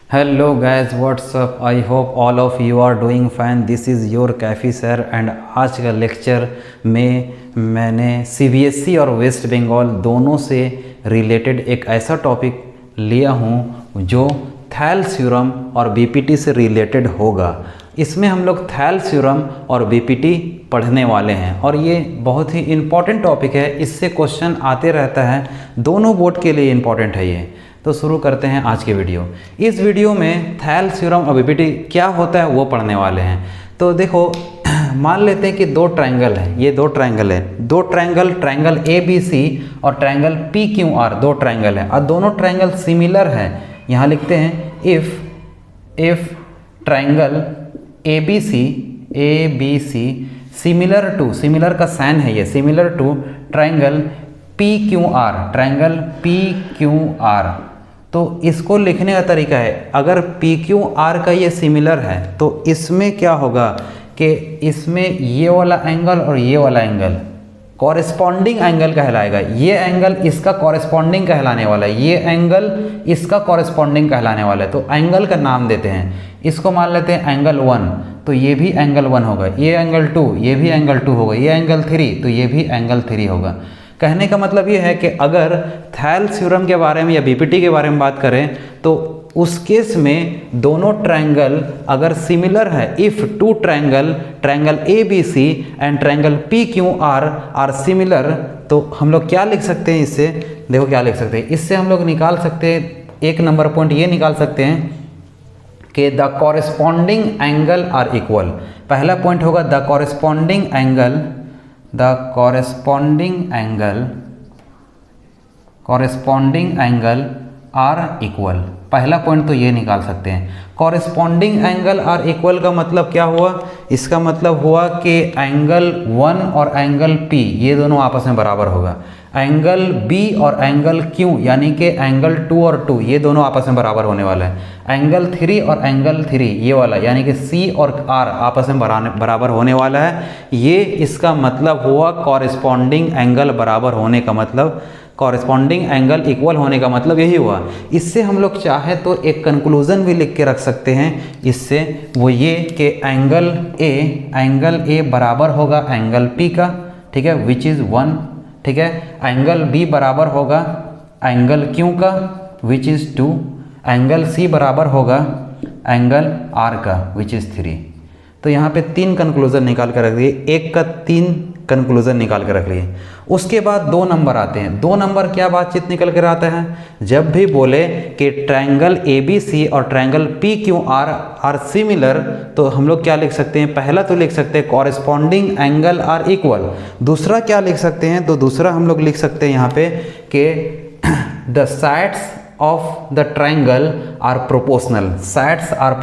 Hello guys, what's up? I hope all of you are doing fine. This is your Kaifi sir and आज का lecture में मैंने CBSE और waste Bengal दोनों से रिलेटेड एक ऐसा टॉपिक लिया हूँ जो थैल्स थ्योरम और बीपीटी से रिलेटेड होगा। इसमें हम लोग थैल्स थ्योरम और बीपीटी पढ़ने वाले हैं और ये बहुत ही इम्पॉर्टेंट टॉपिक है। इससे क्वेश्चन आते रहता है, दोनों बोर्ड के लिए इम्पॉर्टेंट है ये। तो शुरू करते हैं आज के वीडियो। इस वीडियो में थैल्स थ्योरम और बीपीटी क्या होता है वो पढ़ने वाले हैं। तो देखो मान लेते हैं कि दो ट्रायंगल है, ये दो ट्रायंगल है, दो ट्रायंगल ए बी सी और ट्रायंगल पी क्यू आर, दो ट्रायंगल है और दोनों ट्रायंगल सिमिलर है। यहाँ लिखते हैं if triangle A B C similar to, similar का साइन है ये, similar to triangle P Q R. तो इसको लिखने का तरीका है, अगर पी क्यू आर का ये सिमिलर है तो इसमें क्या होगा कि इसमें ये वाला एंगल और ये वाला एंगल कॉरेस्पॉन्डिंग एंगल कहलाएगा। ये एंगल इसका कॉरेस्पॉन्डिंग कहलाने वाला है, ये एंगल इसका कॉरेस्पॉन्डिंग कहलाने वाला है। तो एंगल का नाम देते हैं, इसको मान लेते हैं एंगल 1, तो ये भी एंगल 1 होगा, ये एंगल 2, ये भी एंगल 2 होगा, ये एंगल 3, तो ये भी एंगल 3 होगा। कहने का मतलब ये है कि अगर थैल्स थ्योरम के बारे में या बीपीटी के बारे में बात करें तो उस केस में दोनों ट्रायंगल अगर सिमिलर है, if two triangle A B C and triangle P Q R similar, तो हम लोग क्या लिख सकते हैं इससे? देखो क्या लिख सकते हैं इससे, हम लोग निकाल सकते हैं, एक नंबर पॉइंट ये निकाल सकते हैं कि the corresponding angle are equal. पहला पॉइंट होगा the corresponding angle are equal. पहला पॉइंट तो ये निकाल सकते हैं। कॉरेस्पॉन्डिंग एंगल आर इक्वल का मतलब क्या हुआ? इसका मतलब हुआ कि एंगल 1 और एंगल P ये दोनों आपस में बराबर होगा। एंगल B और एंगल Q यानी कि एंगल 2 और 2 ये दोनों आपस में बराबर होने वाला है। एंगल 3 और एंगल 3 ये वाला यानी कि C और R आपस में बराबर होने वाला है। ये इसका मतलब हुआ कॉरेस्पॉन्डिंग एंगल बराबर होने का मतलब, कॉरेस्पॉन्डिंग एंगल इक्वल होने का मतलब यही हुआ। इससे हम लोग चाहे तो एक कंक्लूजन भी लिख के रख सकते हैं इससे, वो ये कि एंगल ए बराबर होगा एंगल P का, ठीक है, विच इज़ 1, ठीक है। एंगल B बराबर होगा एंगल Q का, विच इज़ 2। एंगल C बराबर होगा एंगल R का, विच इज़ 3। तो यहाँ पे 3 कंक्लूजन निकाल कर रख दिए, एक का 3 कंक्लूजन निकाल कर रख लिए। उसके बाद 2 नंबर आते हैं। 2 नंबर क्या बातचीत निकल कर आता है? जब भी बोले कि ट्रायंगल ए बी सी और triangle P Q R similar, तो हम लोग क्या लिख सकते हैं? पहला तो लिख सकते हैं कॉरेस्पॉन्डिंग एंगल आर इक्वल। दूसरा क्या लिख सकते हैं? तो दूसरा हम लोग लिख सकते हैं यहाँ पे कि the sides of the triangle are proportional. Sides are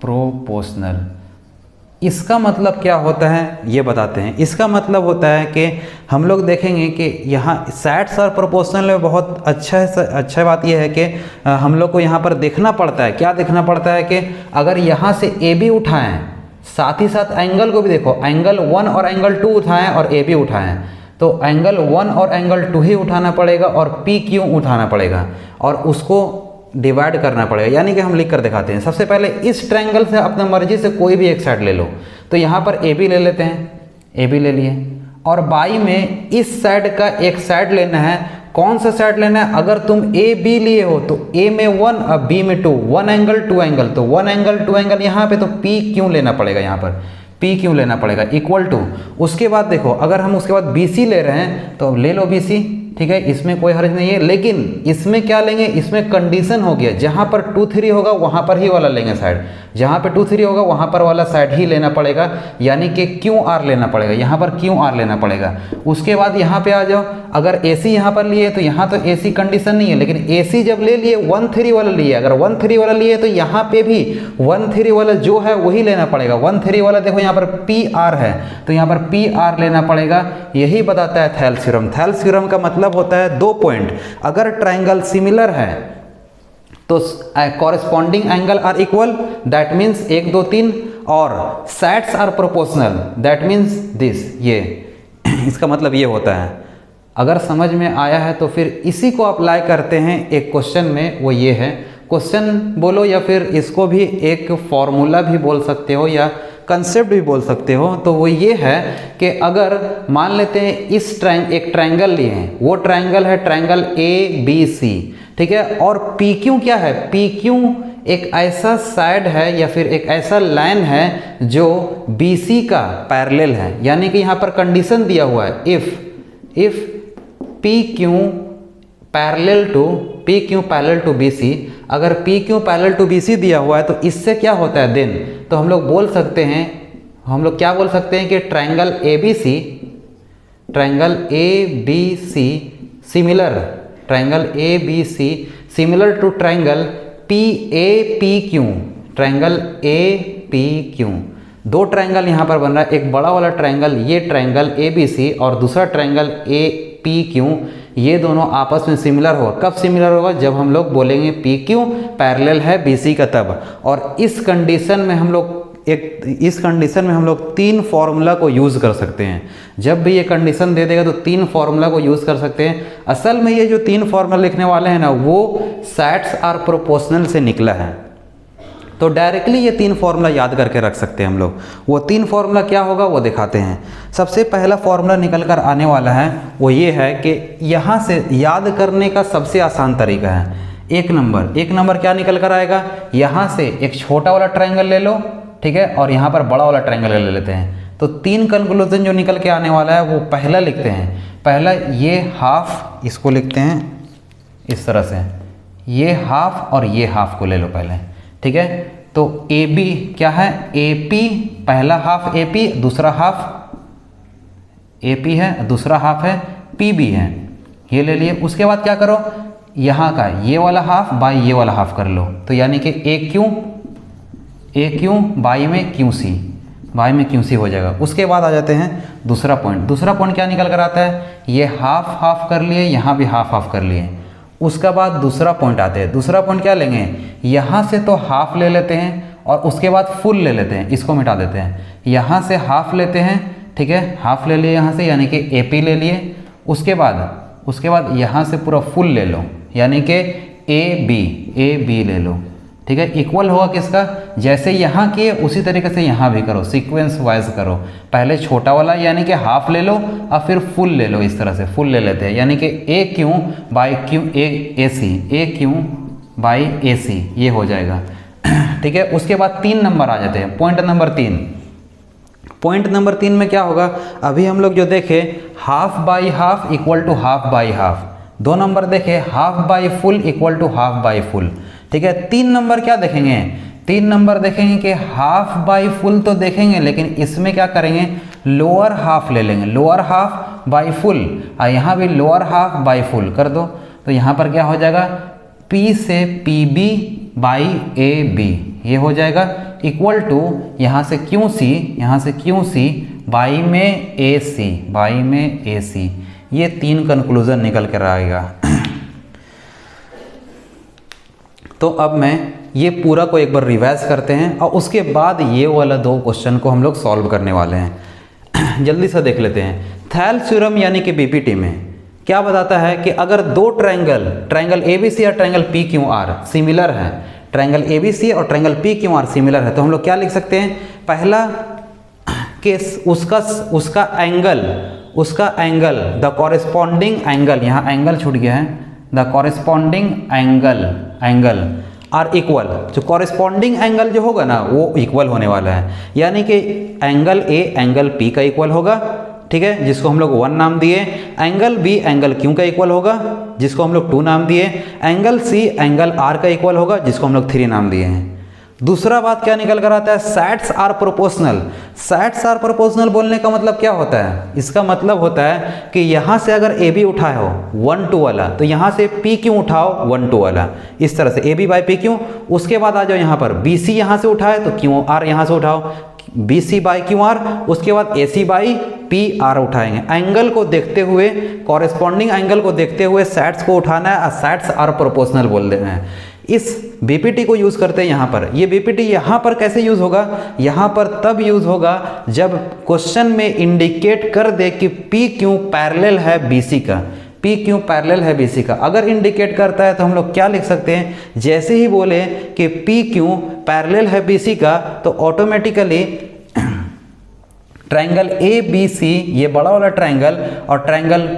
proportional. इसका मतलब क्या होता है ये बताते हैं। इसका मतलब होता है कि हम लोग देखेंगे कि यहाँ साइड्स और प्रोपोर्शनल में बहुत अच्छा बात यह है कि हम लोग को यहाँ पर देखना पड़ता है, क्या देखना पड़ता है कि अगर यहाँ से ए बी उठाएं, साथ ही साथ एंगल को भी देखो, एंगल 1 और एंगल 2 उठाएं और ए बी उठाएं, तो एंगल 1 और एंगल 2 ही उठाना पड़ेगा और पी क्यू उठाना पड़ेगा और उसको डिवाइड करना पड़ेगा। यानी कि हम लिख कर दिखाते हैं। सबसे पहले इस ट्रायंगल से अपने मर्जी से कोई भी एक साइड ले लो, तो यहाँ पर ए बी ले लेते हैं, ए बी ले लिए, और बाई में इस साइड का एक साइड लेना है। कौन सा साइड लेना है? अगर तुम ए बी लिए हो तो ए में 1 और बी में 2, 1 एंगल 2 एंगल, तो 1 एंगल 2 एंगल यहाँ पे, तो पी क्यों लेना पड़ेगा, यहाँ पर पी क्यों लेना पड़ेगा, इक्वल टू। उसके बाद देखो, अगर हम उसके बाद बी सी ले रहे हैं तो ले लो बी सी, ठीक है, इसमें कोई हर्ज नहीं है। लेकिन इसमें क्या लेंगे? इसमें कंडीशन हो गया, जहाँ पर 2 3 होगा वहाँ पर ही वाला लेंगे साइड, जहाँ पे 2 3 होगा वहाँ पर वाला साइड ही लेना पड़ेगा, यानी कि क्यू आर लेना पड़ेगा, यहाँ पर क्यू आर लेना पड़ेगा। उसके बाद यहाँ पे आ जाओ, अगर ए सी यहाँ पर लिए तो यहाँ तो ए सी कंडीशन नहीं है, लेकिन ए सी जब ले लिए 1 3 वाला लिए, अगर 1 3 वाला लिए तो यहाँ पे भी 1 3 वाला जो है वही लेना पड़ेगा। 1 3 वाला देखो यहाँ पर पी आर है, तो यहाँ पर पी आर लेना पड़ेगा। यही बताता है थैल्स थ्योरम। थैल्स थ्योरम का मतलब होता है 2 पॉइंट, अगर ट्रायंगल सिमिलर है तो corresponding angle are equal, that means 1 2 3, और sides are proportional, that means this, ये इसका मतलब ये होता है। अगर समझ में आया है तो फिर इसी को अप्लाई करते हैं एक क्वेश्चन में, वो ये है, क्वेश्चन बोलो या फिर इसको भी एक फॉर्मूला भी बोल सकते हो या कंसेप्ट भी बोल सकते हो। तो वो ये है कि अगर मान लेते हैं एक ट्रायंगल लिए हैं, वो ट्रायंगल है ट्रायंगल ABC, ठीक है, और PQ क्या है, PQ एक ऐसा साइड है या फिर एक ऐसा लाइन है जो BC का पैरेलल है। यानी कि यहाँ पर कंडीशन दिया हुआ है, if PQ parallel to BC, अगर PQ पैरेलल टू BC दिया हुआ है तो इससे क्या होता है देन, तो हम लोग बोल सकते हैं, हम लोग क्या बोल सकते हैं कि triangle ABC similar, triangle ABC similar to triangle PAPQ, triangle APQ। दो ट्रायंगल यहाँ पर बन रहा है, एक बड़ा वाला ट्रायंगल ये ट्रायंगल ABC और दूसरा ट्रायंगल APQ, ये दोनों आपस में सिमिलर होगा। कब सिमिलर होगा, जब हम लोग बोलेंगे PQ पैरेलल है BC का तब। और इस कंडीशन में हम लोग तीन फार्मूला को यूज़ कर सकते हैं। जब भी ये कंडीशन दे देगा तो तीन फार्मूला को यूज़ कर सकते हैं। असल में ये जो तीन फार्मूला लिखने वाले हैं ना, वो सेट्स आर प्रोपोर्शनल से निकला है। तो डायरेक्टली ये तीन फार्मूला याद करके रख सकते हैं हम लोग। वो तीन फार्मूला क्या होगा वो दिखाते हैं। सबसे पहला फार्मूला निकल कर आने वाला है वो ये है कि यहाँ से याद करने का सबसे आसान तरीका है एक नंबर क्या निकल कर आएगा, यहाँ से एक छोटा वाला ट्रायंगल ले लो, ठीक है, और यहाँ पर बड़ा वाला ट्रायंगल ले लेते हैं। तो तीन कंक्लूजन जो निकल के आने वाला है वो पहला लिखते हैं। पहला ये हाफ, इसको लिखते हैं इस तरह से, ये हाफ और ये हाफ को ले लो पहले, ठीक है। तो AB क्या है, AP पहला हाफ AP, दूसरा हाफ AP है, दूसरा हाफ है PB है, ये ले लिए। उसके बाद क्या करो, यहाँ का ये वाला हाफ बाई ये वाला हाफ कर लो, तो यानी कि AQ बाई में QC हो जाएगा। उसके बाद आ जाते हैं दूसरा पॉइंट क्या निकल कर आता है, ये हाफ कर लिए, यहाँ भी हाफ कर लिए। उसके बाद दूसरा पॉइंट आते हैं। दूसरा पॉइंट क्या लेंगे, यहाँ से तो हाफ ले लेते हैं और उसके बाद फुल ले लेते हैं, इसको मिटा देते हैं। यहाँ से हाफ लेते हैं, ठीक है, हाफ ले लिए यहाँ से, यानी कि AP ले लिए। उसके बाद यहाँ से पूरा फुल ले लो, यानी कि AB ले लो, ठीक है। इक्वल होगा किसका, जैसे यहाँ किए उसी तरीके से यहाँ भी करो, सीक्वेंस वाइज करो। पहले छोटा वाला यानी कि हाफ ले लो और फिर फुल ले लो, इस तरह से फुल ले लेते हैं, यानी कि AQ बाई AC ये हो जाएगा, ठीक है। उसके बाद 3 नंबर आ जाते हैं। पॉइंट नंबर 3 में क्या होगा, अभी हम लोग जो देखे half by half equal to half by half, 2 number देखे half by full equal to half by full, ठीक है। 3 नंबर क्या देखेंगे, 3 नंबर देखेंगे कि हाफ बाई फुल तो देखेंगे, लेकिन इसमें क्या करेंगे, लोअर हाफ ले लेंगे, लोअर हाफ बाई फुल, और यहाँ भी लोअर हाफ बाई फुल कर दो। तो यहाँ पर क्या हो जाएगा, P से PB बाई AB ये हो जाएगा, इक्वल टू यहाँ से QC बाई में AC, ये 3 कंक्लूजन निकल कर आएगा। तो अब मैं ये पूरा को एक बार रिवाइज करते हैं और उसके बाद ये वाला 2 क्वेश्चन को हम लोग सॉल्व करने वाले हैं। जल्दी से देख लेते हैं। थेल्स थ्योरम यानी कि BPT में क्या बताता है कि अगर 2 ट्रायंगल ABC और ट्रायंगल PQR सिमिलर है, ट्रायंगल ABC और ट्रायंगल PQR सिमिलर है, तो हम लोग क्या लिख सकते हैं, पहला केस उसका एंगल द कॉरेस्पॉन्डिंग एंगल, यहाँ एंगल छूट गया है, the corresponding angle are equal, जो कॉरेस्पॉन्डिंग एंगल जो होगा ना वो इक्वल होने वाला है, यानी कि एंगल A एंगल P का इक्वल होगा, ठीक है, जिसको हम लोग 1 नाम दिए। एंगल B एंगल Q का इक्वल होगा, जिसको हम लोग 2 नाम दिए। एंगल C एंगल R का इक्वल होगा, जिसको हम लोग 3 नाम दिए हैं। दूसरा बात क्या निकल कर आता है, सेट्स आर प्रोपोर्शनल बोलने का मतलब क्या होता है, इसका मतलब होता है कि यहाँ से अगर AB उठाए हो 1 2 वाला, तो यहाँ से PQ उठाओ 1 2 वाला, इस तरह से AB बाई PQ। उसके बाद आ जाओ यहाँ पर BC यहाँ से उठाए तो QR यहाँ से उठाओ, BC बाई QR, उसके बाद AC बाई PR उठाएंगे। एंगल को देखते हुए, कॉरेस्पॉन्डिंग एंगल को देखते हुए सेट्स को उठाना है और सेट्स आर प्रोपोर्शनल बोल देना है। इस बीपीटी को यूज़ करते हैं यहाँ पर। ये बीपीटी यहाँ पर कैसे यूज़ होगा, यहाँ पर तब यूज़ होगा जब क्वेश्चन में इंडिकेट कर दे कि पी क्यू पैरेलल है बीसी का, पी क्यू पैरेलल है बीसी का। अगर इंडिकेट करता है तो हम लोग क्या लिख सकते हैं, जैसे ही बोले कि पी क्यू पैरेलल है बीसी का तो automatically triangle A B C, ये बड़ा वाला ट्रायंगल, और ट्रायंगल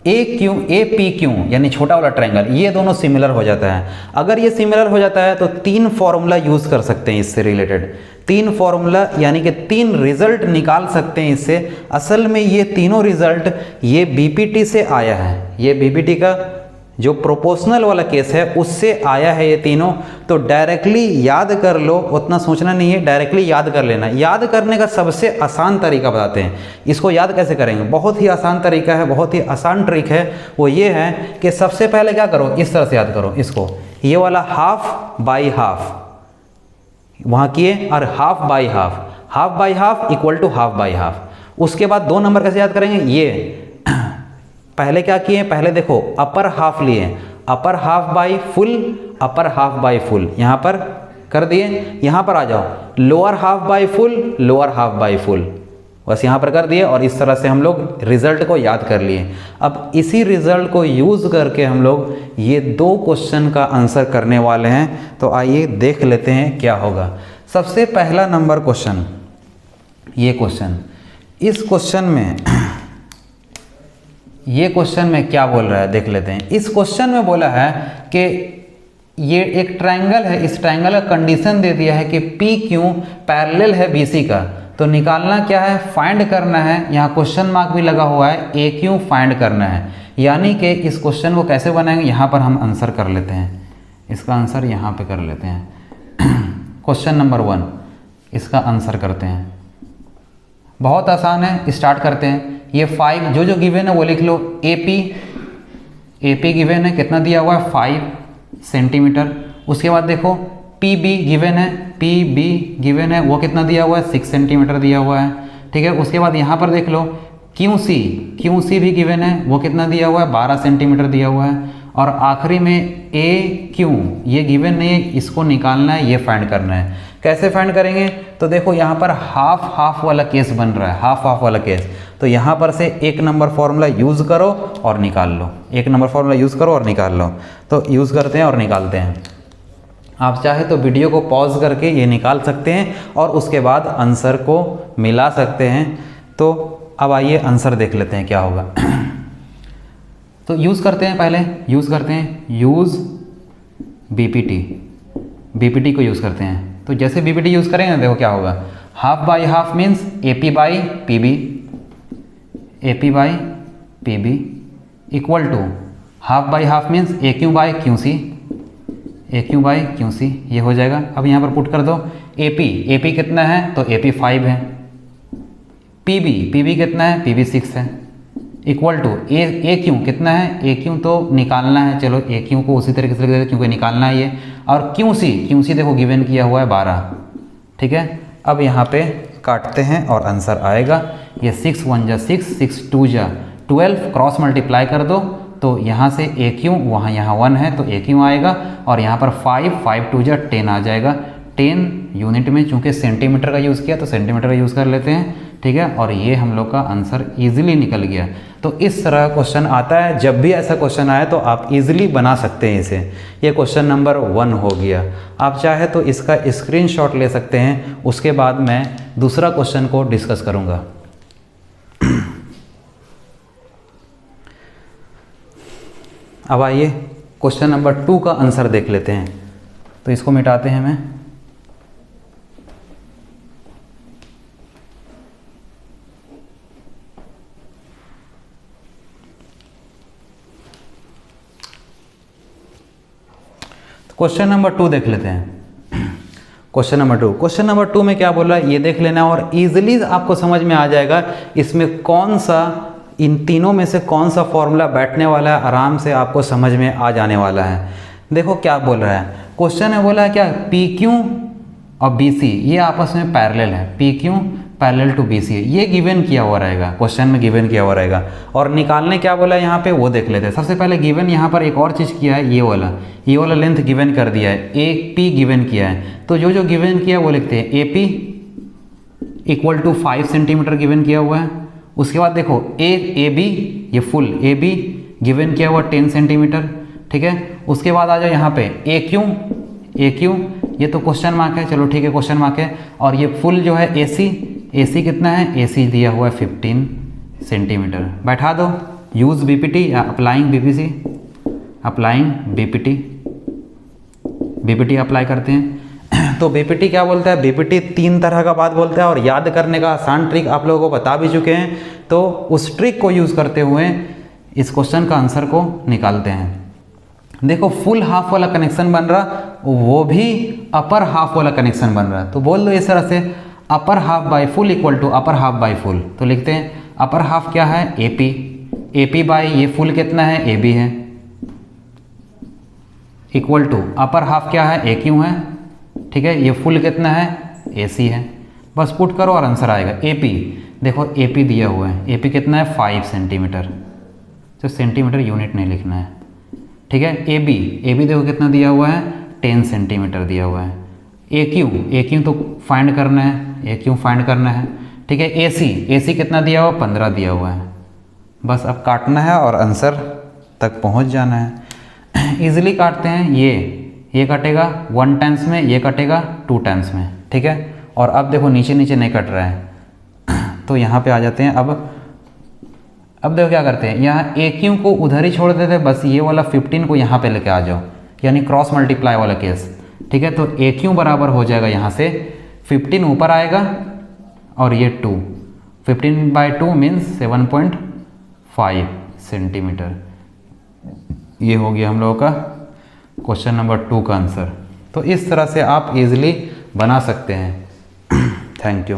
ए पी क्यू यानी छोटा वाला ट्रायंगल, ये दोनों सिमिलर हो जाता है। अगर ये सिमिलर हो जाता है तो 3 फॉर्मूला यूज़ कर सकते हैं इससे रिलेटेड, 3 फॉर्मूला यानी कि 3 रिजल्ट निकाल सकते हैं इससे। असल में ये तीनों रिजल्ट ये बीपीटी से आया है, ये बीपीटी का जो प्रोपोर्शनल वाला केस है उससे आया है ये तीनों। तो डायरेक्टली याद कर लो, उतना सोचना नहीं है, डायरेक्टली याद कर लेना। याद करने का सबसे आसान तरीका बताते हैं, इसको याद कैसे करेंगे। बहुत ही आसान तरीका है, बहुत ही आसान ट्रिक है। वो ये है कि सबसे पहले क्या करो, इस तरह से याद करो इसको, ये वाला हाफ बाई हाफ वहाँ किए और half by half, half by half equal to half by half. उसके बाद 2 नंबर कैसे याद करेंगे, ये पहले क्या किए, पहले देखो अपर हाफ लिए, upper half by full, upper half by full यहाँ पर कर दिए। यहाँ पर आ जाओ lower half by full, lower half by full, बस यहाँ पर कर दिए। और इस तरह से हम लोग रिजल्ट को याद कर लिए। अब इसी रिजल्ट को यूज़ करके हम लोग ये 2 क्वेश्चन का आंसर करने वाले हैं। तो आइए देख लेते हैं क्या होगा। सबसे पहला नंबर क्वेश्चन, ये क्वेश्चन, इस क्वेश्चन में ये क्वेश्चन में क्या बोल रहा है देख लेते हैं। इस क्वेश्चन में बोला है कि ये एक ट्रायंगल है, इस ट्रायंगल का कंडीशन दे दिया है कि पी क्यू पैरेलल है बीसी का। तो निकालना क्या है, फाइंड करना है। यहाँ क्वेश्चन मार्क भी लगा हुआ है, ए क्यू फाइंड करना है। यानी कि इस क्वेश्चन को कैसे बनाएंगे, यहाँ पर हम आंसर कर लेते हैं, इसका आंसर यहाँ पे कर लेते हैं। क्वेश्चन नंबर 1 इसका आंसर करते हैं। बहुत आसान है, स्टार्ट करते हैं। ये 5 जो गिवन है वो लिख लो। एपी गिवन है, कितना दिया हुआ है 5 सेंटीमीटर। उसके बाद देखो पीबी गिवन है, पीबी गिवन है वो कितना दिया हुआ है 6 सेंटीमीटर दिया हुआ है, ठीक है। उसके बाद यहाँ पर देख लो क्यूसी भी गिवन है, वो कितना दिया हुआ है 12 सेंटीमीटर दिया हुआ है। और आखिरी में ए क्यू ये गिवन नहीं है, इसको निकालना है, ये फाइंड करना है। कैसे फाइंड करेंगे, तो देखो यहाँ पर हाफ हाफ वाला केस बन रहा है, हाफ हाफ वाला केस। तो यहाँ पर से 1 नंबर फॉर्मूला यूज़ करो और निकाल लो, 1 नंबर फॉर्मूला यूज़ करो और निकाल लो। तो यूज़ करते हैं और निकालते हैं। आप चाहे तो वीडियो को पॉज करके ये निकाल सकते हैं और उसके बाद आंसर को मिला सकते हैं। तो अब आइए आंसर देख लेते हैं क्या होगा। तो यूज़ करते हैं, पहले यूज़ करते हैं, यूज़ बीपीटी को यूज़ करते हैं। तो जैसे बीपीटी यूज़ करेंगे ना, देखो क्या होगा, half by half means AP by PB, AP by PB equal to half by half means A Q by QC, A Q by QC, ये हो जाएगा। अब यहाँ पर पुट कर दो एपी कितना है, तो एपी 5 है। पीबी कितना है, पीबी 6 है। इक्वल टू ए क्यू कितना है, ए क्यू तो निकालना है, चलो ए क्यू को उसी तरीके से लिख देते क्योंकि निकालना है ये। और क्यूसी देखो गिवन किया हुआ है 12, ठीक है। अब यहाँ पे काटते हैं और आंसर आएगा। ये 6 1 जा 6, 6 2 जा 12, क्रॉस मल्टीप्लाई कर दो तो यहाँ से ए क्यू, वहाँ यहाँ 1 है तो ए क्यू आएगा। और यहाँ पर 5 2 जा 10 आ जाएगा। 10 यूनिट में चूँकि सेंटीमीटर का यूज़ किया तो सेंटीमीटर का यूज़ कर लेते हैं, ठीक है। और ये हम लोग का आंसर ईजिली निकल गया। तो इस तरह क्वेश्चन आता है, जब भी ऐसा क्वेश्चन आए तो आप इजीली बना सकते हैं इसे। ये क्वेश्चन नंबर 1 हो गया। आप चाहे तो इसका स्क्रीनशॉट ले सकते हैं, उसके बाद मैं दूसरा क्वेश्चन को डिस्कस करूँगा। अब आइए क्वेश्चन नंबर 2 का आंसर देख लेते हैं। तो इसको मिटाते हैं मैं। क्वेश्चन नंबर 2 देख लेते हैं। क्वेश्चन नंबर 2 में क्या बोल रहा है ये देख लेना और इजीली आपको समझ में आ जाएगा इसमें कौन सा, इन तीनों में से कौन सा फॉर्मूला बैठने वाला है, आराम से आपको समझ में आ जाने वाला है। देखो क्या बोल रहा है, क्वेश्चन में बोला है क्या, पी क्यू और बी सी ये आपस में पैरेलल है, P Q parallel to BC है, ये गिवन किया हुआ रहेगा, क्वेश्चन में गिवन किया हुआ रहेगा। और निकालने क्या बोला है यहाँ पे वो देख लेते हैं। सबसे पहले गिवन यहाँ पर एक और चीज़ किया है, ये वाला लेंथ गिवन कर दिया है, AP गिवन किया है, तो जो गिवन किया है वो लिखते हैं। AP equal to 5 centimetre given किया हुआ है। उसके बाद देखो AB, ये फुल AB गिवन किया हुआ 10 सेंटीमीटर, ठीक है। उसके बाद आ जाओ यहाँ पे AQ, ये तो क्वेश्चन मार्क है, चलो ठीक है क्वेश्चन मार्क है। और ये फुल जो है AC कितना है, AC दिया हुआ है 15 सेंटीमीटर। बैठा दो, यूज़ BPT या applying BPC, applying BPT apply करते हैं। तो BPT क्या बोलता है, BPT 3 तरह का बात बोलता है, और याद करने का आसान ट्रिक आप लोगों को बता भी चुके हैं। तो उस ट्रिक को यूज़ करते हुए इस क्वेश्चन का आंसर को निकालते हैं। देखो फुल हाफ वाला कनेक्शन बन रहा, वो भी अपर हाफ वाला कनेक्शन बन रहा है, तो बोल दो इस तरह से upper half by full equal to upper half by full. तो लिखते हैं अपर हाफ क्या है AP बाय ये फुल कितना है AB है, इक्वल टू अपर हाफ क्या है AQ है, ठीक है, ये फुल कितना है AC है। बस पुट करो और आंसर आएगा। AP देखो AP दिया हुआ है, AP कितना है 5 सेंटीमीटर, तो सेंटीमीटर यूनिट नहीं लिखना है, ठीक है। AB देखो कितना दिया हुआ है 10 सेंटीमीटर दिया हुआ है। AQ तो फाइंड करना है, AQ फाइंड करना है, ठीक है। AC कितना दिया हुआ 15 दिया हुआ है। बस अब काटना है और आंसर तक पहुंच जाना है। इजीली काटते हैं, ये कटेगा 1 टाइम्स में, ये कटेगा 2 टाइम्स में, ठीक है। और अब देखो नीचे नहीं कट रहा है, तो यहाँ पे आ जाते हैं। अब देखो क्या करते हैं, यहाँ AQ को उधर ही छोड़ देते हैं, बस ये वाला 15 को यहाँ पे लेके आ जाओ, यानी क्रॉस मल्टीप्लाई वाला केस, ठीक है। तो AQ बराबर हो जाएगा यहाँ से 15 ऊपर आएगा और ये 2, 15/2 मीन्स 7.5 सेंटीमीटर। ये हो गया हम लोगों का क्वेश्चन नंबर 2 का आंसर। तो इस तरह से आप इजीली बना सकते हैं। Thank you.